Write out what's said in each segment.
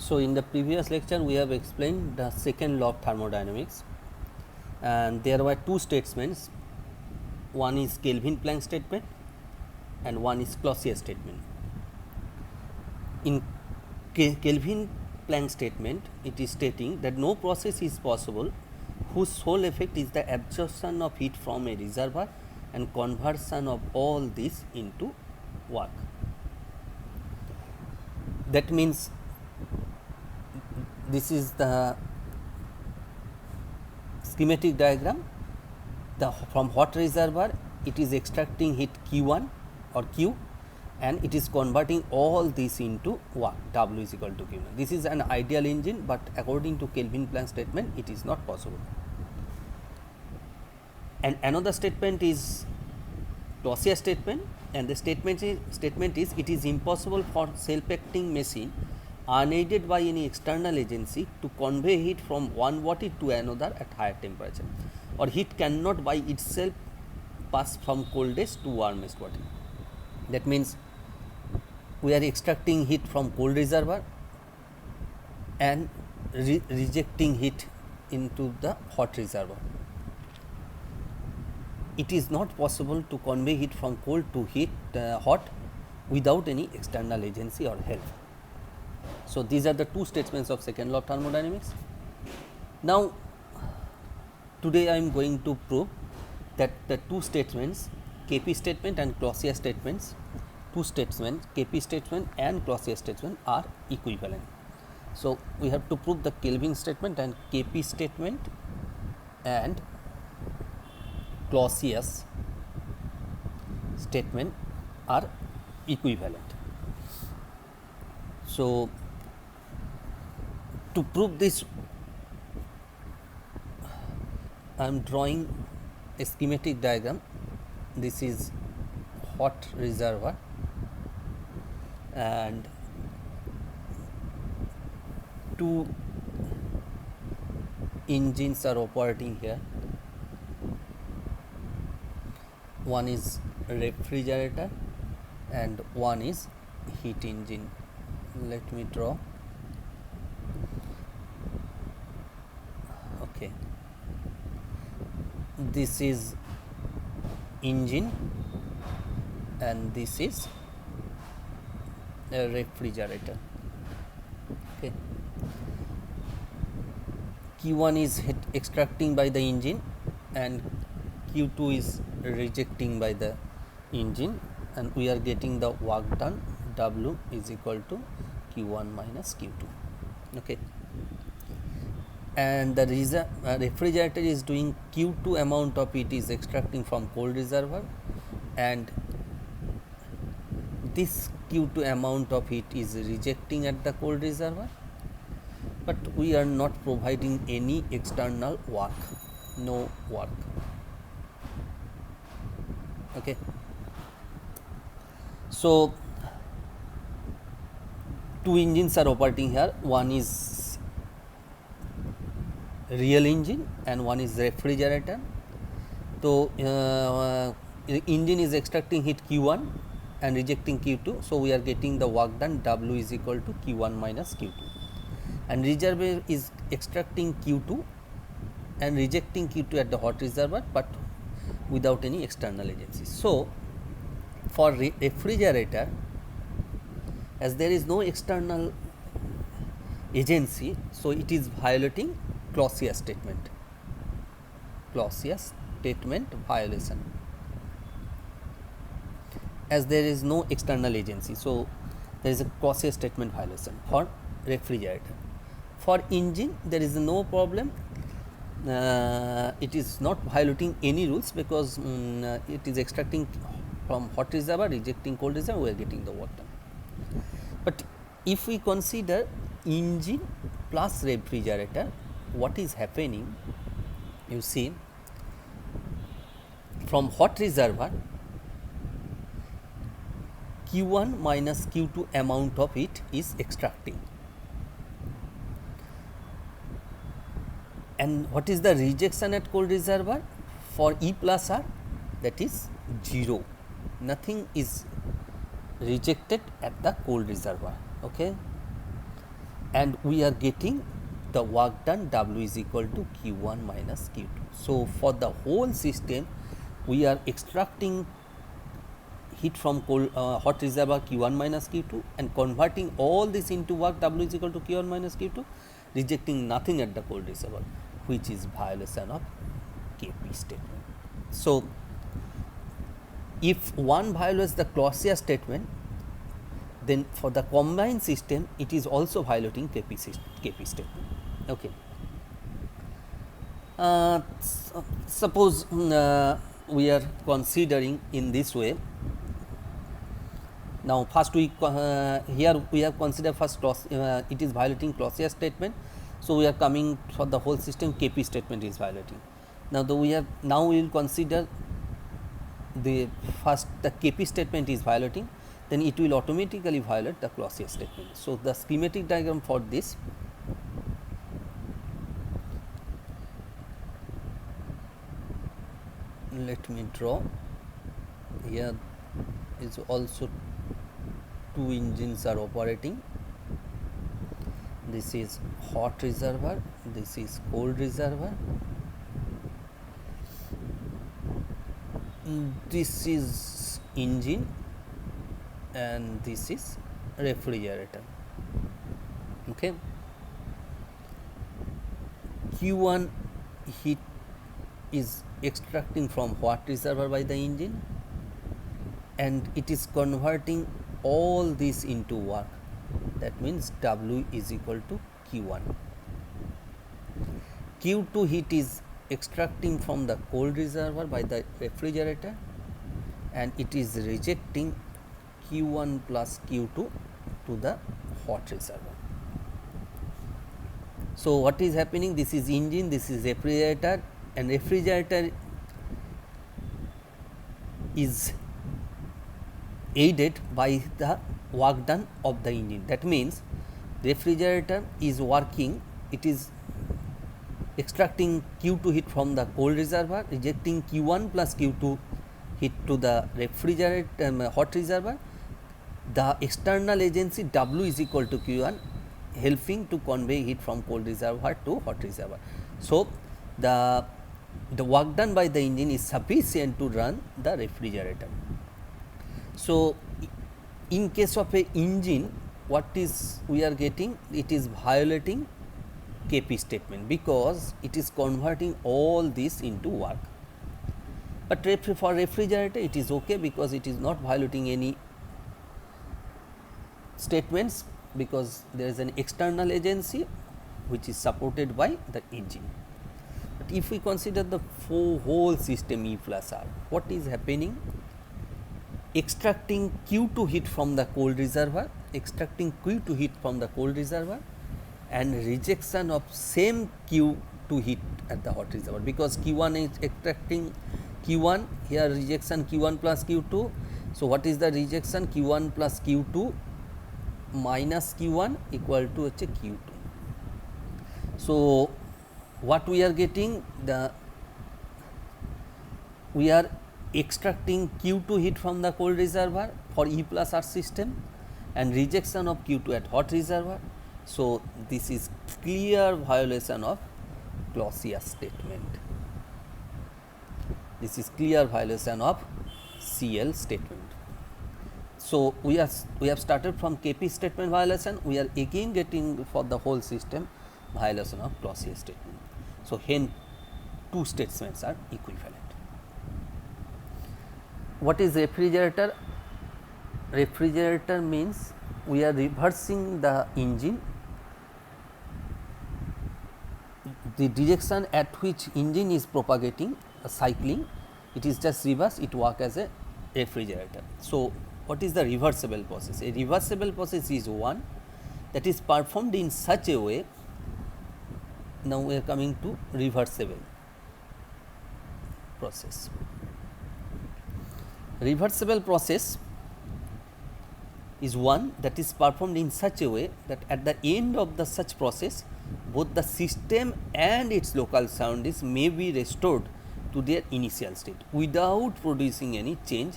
So, in the previous lecture we have explained the second law of thermodynamics, and there were two statements. One is Kelvin-Planck statement and one is Clausius statement. In Kelvin-Planck statement, it is stating that no process is possible whose sole effect is the absorption of heat from a reservoir and conversion of all this into work. That means this is the schematic diagram. From hot reservoir it is extracting heat Q1 or Q, and it is converting all this into work, W is equal to Q. This is an ideal engine, but according to Kelvin-Planck statement it is not possible. And another statement is Clausius statement, and the statement is it is impossible for self-acting machine unaided by any external agency to convey heat from one body to another at higher temperature, or heat cannot by itself pass from coldest to warmest body. That means we are extracting heat from cold reservoir and rejecting heat into the hot reservoir. It is not possible to convey heat from cold to hot without any external agency or help. So, these are the two statements of second law of thermodynamics. Now, today I am going to prove that the two statements, Kp statement and Clausius statements, two statements, Kp statement and Clausius statement are equivalent. So, we have to prove the Kelvin statement and Kp statement and Clausius statement are equivalent. So, to prove this, I am drawing a schematic diagram. This is hot reservoir and two engines are operating here. One is refrigerator and one is heat engine. Let me draw. Okay, this is engine and this is a refrigerator. Okay, Q1 is extracting by the engine and Q2 is rejecting by the engine, and we are getting the work done, W is equal to Q1 minus Q2. Okay, and the refrigerator is doing Q2 amount of it is extracting from cold reservoir, and this Q2 amount of heat is rejecting at the cold reservoir, but we are not providing any external work, no work. Okay, so two engines are operating here. One is real engine and one is refrigerator. So, engine is extracting heat Q1 and rejecting Q2. So, we are getting the work done, W is equal to Q1 minus Q2, and reservoir is extracting Q2 and rejecting Q2 at the hot reservoir, but without any external agency. So, for refrigerator, as there is no external agency, so it is violating Clausius statement. Clausius statement violation, as there is no external agency, so there is a Clausius statement violation for refrigerator. For engine, there is no problem. It is not violating any rules because it is extracting from hot reservoir, rejecting cold reservoir, we are getting the work done. But if we consider engine plus refrigerator, what is happening? You see, from hot reservoir, Q1 minus Q2 amount of it is extracting. And what is the rejection at cold reservoir? For E plus R, that is 0. Nothing is rejected at the cold reservoir. Okay, and we are getting the work done W is equal to Q1 minus Q2. So, for the whole system we are extracting heat from hot reservoir Q1 minus Q2 and converting all this into work W is equal to Q1 minus Q2, rejecting nothing at the cold reservoir, which is violation of KP statement. So, if one violates the Clausius statement, then for the combined system it is also violating KP statement. Okay. Suppose we are considering in this way. Now, first we here we have considered first it is violating Clausius statement. So, we are coming for the whole system KP statement is violating. Now, we will consider the first the KP statement is violating, then it will automatically violate the Clausius statement. So, the schematic diagram for this, let me draw. Here is also two engines are operating. This is hot reservoir, this is cold reservoir. This is engine and this is refrigerator. Okay. Q1 heat is extracting from hot reservoir by the engine and it is converting all this into work. That means W is equal to Q1. Q2 heat is extracting from the cold reservoir by the refrigerator and it is rejecting Q1 plus Q2 to the hot reservoir. So, what is happening? This is engine, this is refrigerator, and refrigerator is aided by the work done of the engine. That means refrigerator is working, it is extracting Q2 heat from the cold reservoir, rejecting Q1 plus Q2 heat to the refrigerator hot reservoir. The external agency W is equal to Q1, helping to convey heat from cold reservoir to hot reservoir. So, the work done by the engine is sufficient to run the refrigerator. So, in case of a engine, what is we are getting? It is violating KP statement because it is converting all this into work. But for refrigerator it is okay because it is not violating any statements because there is an external agency which is supported by the engine. But if we consider the whole system E plus R, what is happening? Extracting Q2 heat from the cold reservoir, extracting Q2 heat from the cold reservoir and rejection of same Q2 heat at the hot reservoir because Q1 is extracting Q1, here rejection Q1 plus Q2. So, what is the rejection? Q1 plus Q2 minus Q1 equal to Q2. So, what we are getting? We are extracting Q2 heat from the cold reservoir for E plus R system and rejection of Q2 at hot reservoir. So, this is clear violation of Clausius statement. This is clear violation of CL statement. So, we have started from KP statement violation, we are again getting for the whole system violation of Clausius statement. So, hence two statements are equivalent. What is refrigerator? Refrigerator means we are reversing the engine, the direction at which engine is propagating cycling, it is just reverse, it work as a refrigerator. So, what is the reversible process? A reversible process is one that is performed in such a way. Now, we are coming to reversible process. Reversible process is one that is performed in such a way that at the end of the such process both the system and its local soundings may be restored to their initial state without producing any change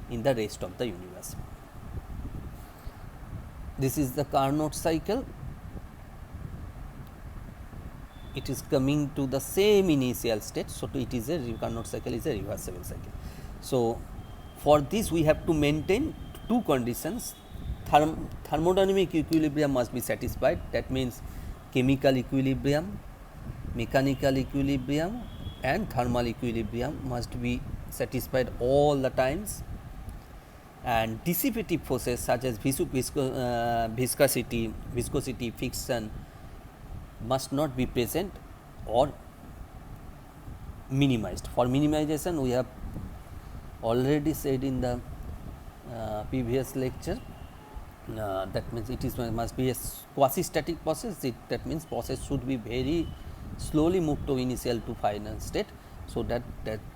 in the rest of the universe. This is the Carnot cycle it is coming to the same initial state. So, it is a Carnot cycle is a reversible cycle. So, for this we have to maintain two conditions. Thermodynamic equilibrium must be satisfied, that means chemical equilibrium, mechanical equilibrium and thermal equilibrium must be satisfied all the times, and dissipative forces such as viscosity, friction must not be present or minimized. For minimization we have already said in the previous lecture, that means it is must be a quasi static process. That means process should be very slowly move to initial to final state, so that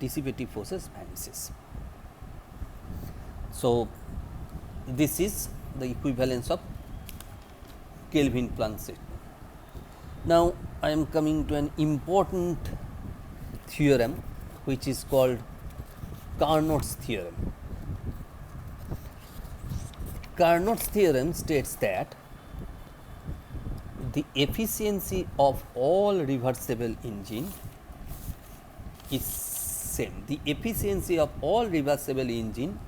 dissipative forces vanishes. So, this is the equivalence of Kelvin-Planck statement. Now, I am coming to an important theorem which is called Carnot's theorem. Carnot's theorem states that the efficiency of all reversible engine is same. The efficiency of all reversible engine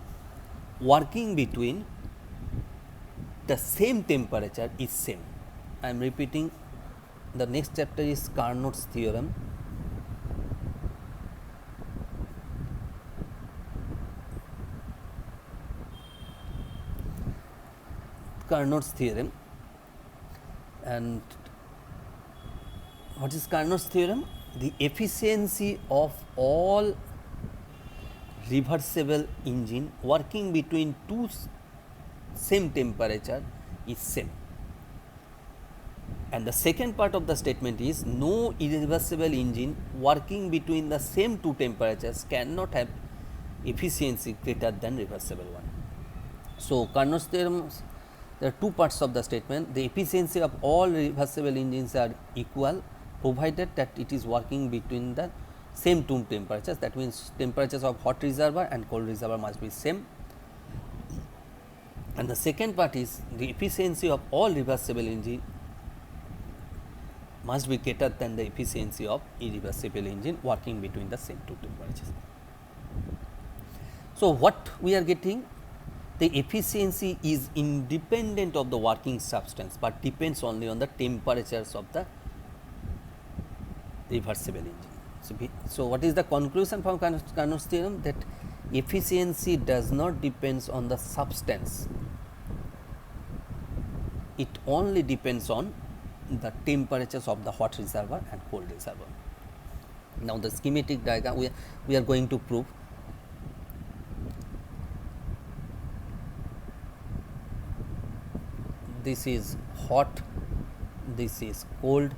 working between the same temperature is same. I am repeating, the next chapter is Carnot's theorem. Carnot's theorem. And what is Carnot's theorem? The efficiency of all reversible engine working between two same temperature is same. And the second part of the statement is no irreversible engine working between the same two temperatures cannot have efficiency greater than reversible one. So, Carnot's theorem, there are two parts of the statement. The efficiency of all reversible engines are equal provided that it is working between the same two temperatures. That means, temperatures of hot reservoir and cold reservoir must be same. And the second part is the efficiency of all reversible engine must be greater than the efficiency of irreversible engine working between the same two temperatures. So, what we are getting? The efficiency is independent of the working substance, but depends only on the temperatures of the reversible engine. So, what is the conclusion from Carnot's theorem? That efficiency does not depends on the substance, it only depends on the temperatures of the hot reservoir and cold reservoir. Now, the schematic diagram we are going to prove. This is hot, this is cold.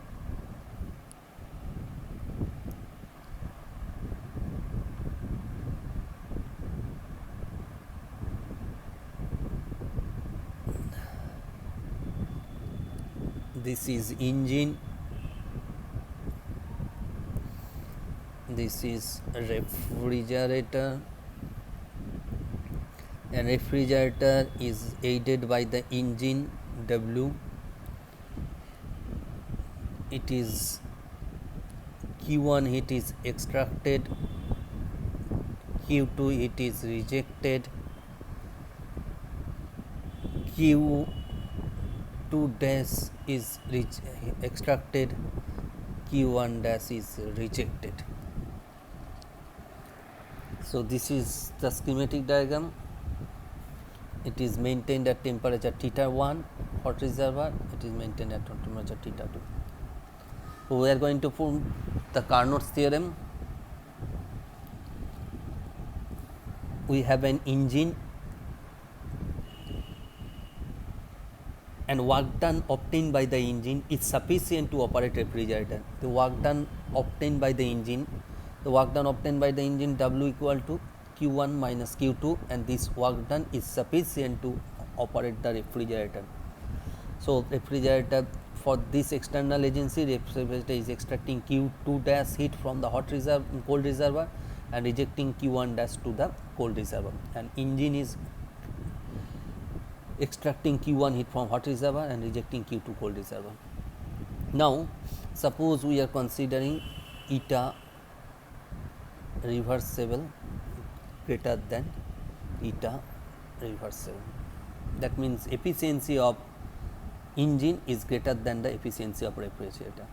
This is engine, this is refrigerator, and refrigerator is aided by the engine W. It is Q1 heat is extracted, Q2 heat is rejected, Q2 dash is extracted, Q1 dash is rejected. So, this is the schematic diagram. It is maintained at temperature theta 1 hot reservoir, it is maintained at temperature theta 2. So, we are going to prove the Carnot's theorem. We have an engine and work done obtained by the engine is sufficient to operate refrigerator. The work done obtained by the engine, W equal to Q1 minus Q2, and this work done is sufficient to operate the refrigerator. So, refrigerator, for this external agency, refrigerator is extracting Q2 dash heat from the cold reservoir and rejecting Q1 dash to the cold reservoir, and engine is extracting Q1 heat from hot reservoir and rejecting Q2 cold reservoir. Now suppose we are considering eta reversible greater than eta reversible. That means efficiency of engine is greater than the efficiency of refrigerator.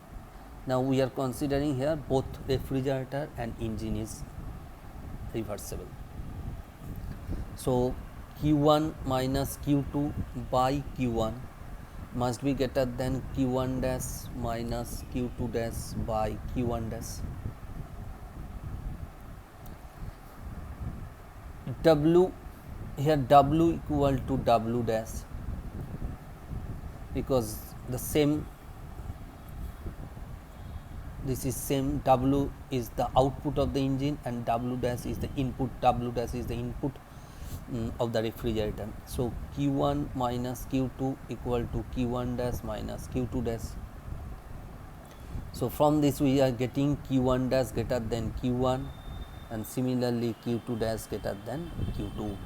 Now we are considering here both refrigerator and engine is reversible. So Q1 minus Q2 by Q1 must be greater than Q1 dash minus Q2 dash by Q1 dash. W here W equal to W dash, because the same, this is same, W is the output of the engine and W dash is the input, W dash is the input of the refrigerator. So Q1 minus Q2 equal to Q1 dash minus Q2 dash. So from this we are getting Q1 dash greater than Q1 and similarly Q2 dash greater than Q2.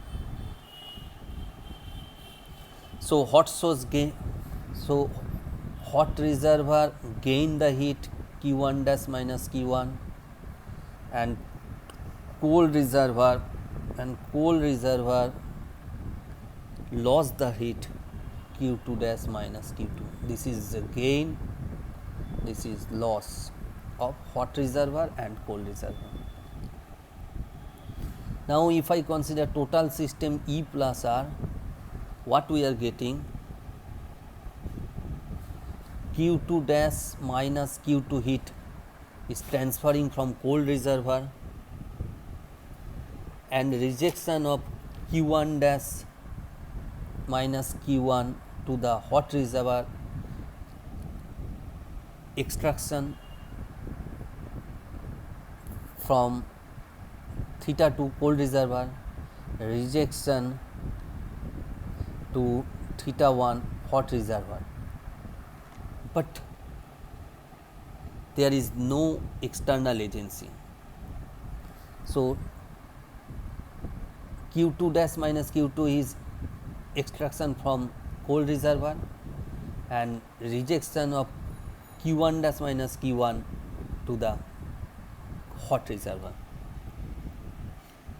So hot source gain, so hot reservoir gain the heat Q1 dash minus Q1 and cold reservoir lost the heat Q2 dash minus Q2. This is the gain, this is loss of hot reservoir and cold reservoir. Now if I consider total system E plus R, what we are getting, Q2 dash minus Q2 heat is transferring from cold reservoir and rejection of Q1 dash minus Q1 to the hot reservoir, extraction from theta to cold reservoir, rejection to theta 1 hot reservoir, but there is no external agency. So Q2 dash minus Q2 is extraction from cold reservoir and rejection of Q1 dash minus Q1 to the hot reservoir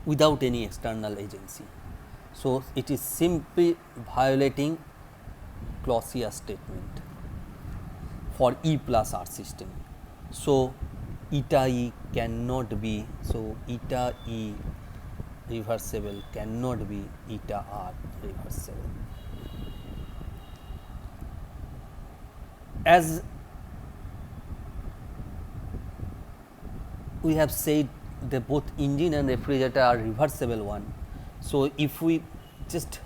without any external agency. So it is simply violating Clausius statement for E plus R system. So eta E cannot be, so eta E reversible cannot be eta R reversible. As we have said that both engine and refrigerator are reversible one. So if we just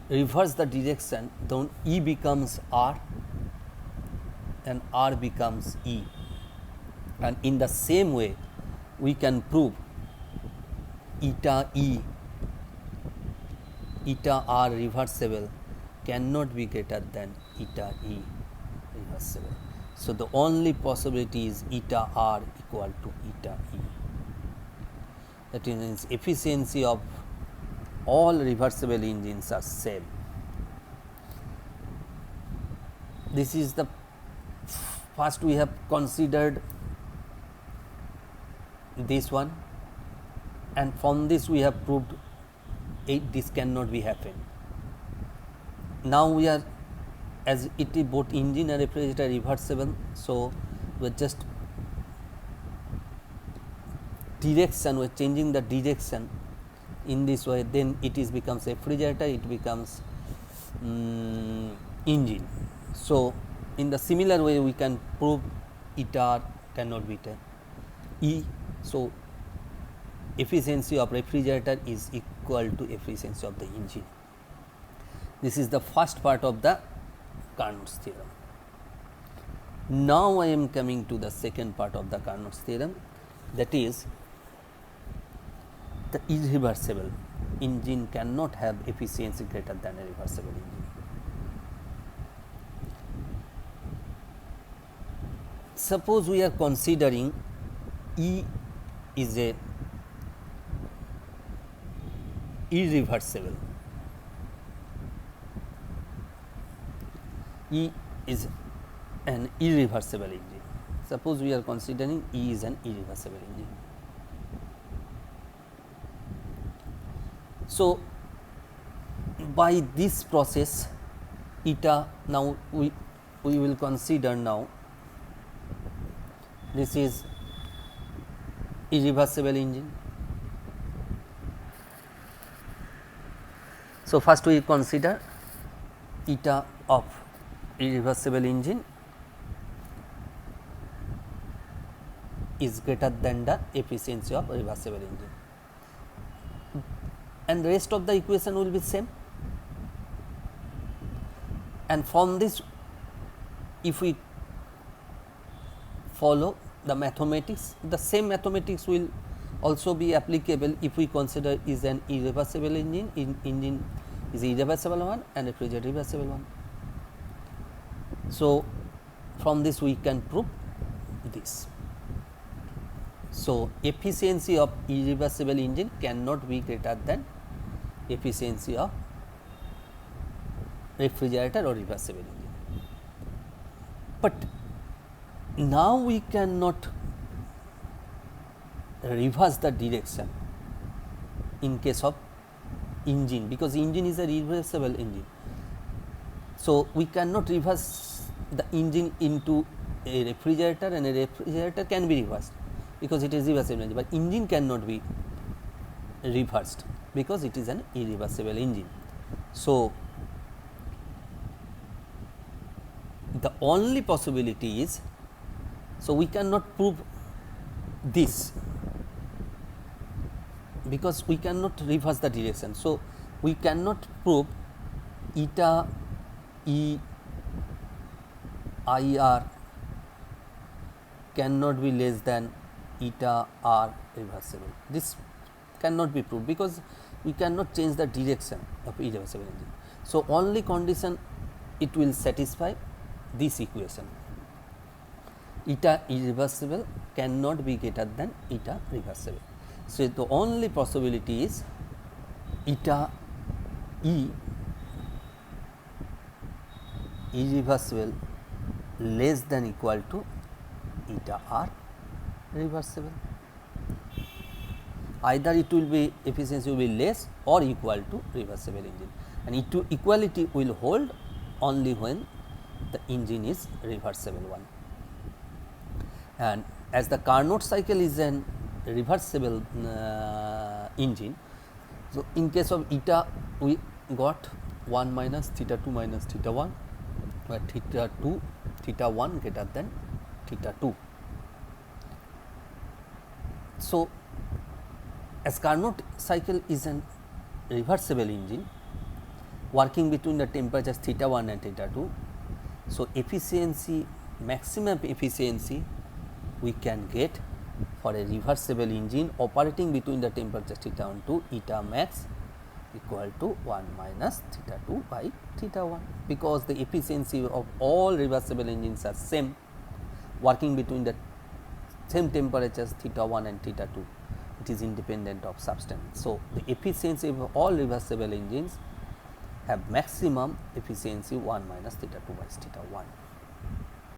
reverse the direction, then E becomes R and R becomes E, and in the same way we can prove eta E, eta R reversible cannot be greater than eta E reversible. So the only possibility is eta R equal to eta E. That means efficiency of all reversible engines are same. This is the first we have considered this one, and from this we have proved this cannot be happen. Now we are, as it is both engine and refrigerator reversible, so we are just direction, we are changing the direction in this way, then it is becomes refrigerator, it becomes engine. So in the similar way we can prove eta R cannot be eta E. So efficiency of refrigerator is equal to efficiency of the engine. This is the first part of the Carnot's theorem. Now I am coming to the second part of the Carnot's theorem, that is the irreversible engine cannot have efficiency greater than a reversible engine. Suppose we are considering E is a irreversible, E is an irreversible engine. Suppose we are considering E is an irreversible engine. So, by this process eta, now we will consider now this is irreversible engine. So, first we consider eta of irreversible engine is greater than the efficiency of reversible engine, and the rest of the equation will be same. And from this, if we follow the mathematics, the same mathematics will also be applicable if we consider is an irreversible engine, engine is irreversible one and refrigerator reversible one. So, from this we can prove this. So, efficiency of irreversible engine cannot be greater than efficiency of refrigerator or reversible engine. But now we cannot reverse the direction in case of engine, because engine is a reversible engine. So, we cannot reverse the engine into a refrigerator, and a refrigerator can be reversed because it is reversible engine, but engine cannot be reversed because it is an irreversible engine. So, the only possibility is, so we cannot prove this because we cannot reverse the direction. So, we cannot prove eta E I R cannot be less than eta R reversible. This cannot be proved because we cannot change the direction of irreversible engine. So, only condition it will satisfy this equation, eta irreversible cannot be greater than eta reversible. So, the only possibility is eta E irreversible less than equal to eta R reversible. Either it will be efficiency will be less or equal to reversible engine, and equality will hold only when the engine is reversible one. And as the Carnot cycle is an reversible engine, so in case of eta we got 1 minus theta 2 minus theta 1, where theta 2 theta 1 greater than theta 2. So, as Carnot cycle is an reversible engine working between the temperatures theta 1 and theta 2. So, efficiency, maximum efficiency we can get for a reversible engine operating between the temperatures theta 1 to eta max equal to 1 minus theta 2 by theta 1, because the efficiency of all reversible engines are same working between the same temperatures theta 1 and theta 2, it is independent of substance. So, the efficiency of all reversible engines have maximum efficiency 1 minus theta 2 by theta 1.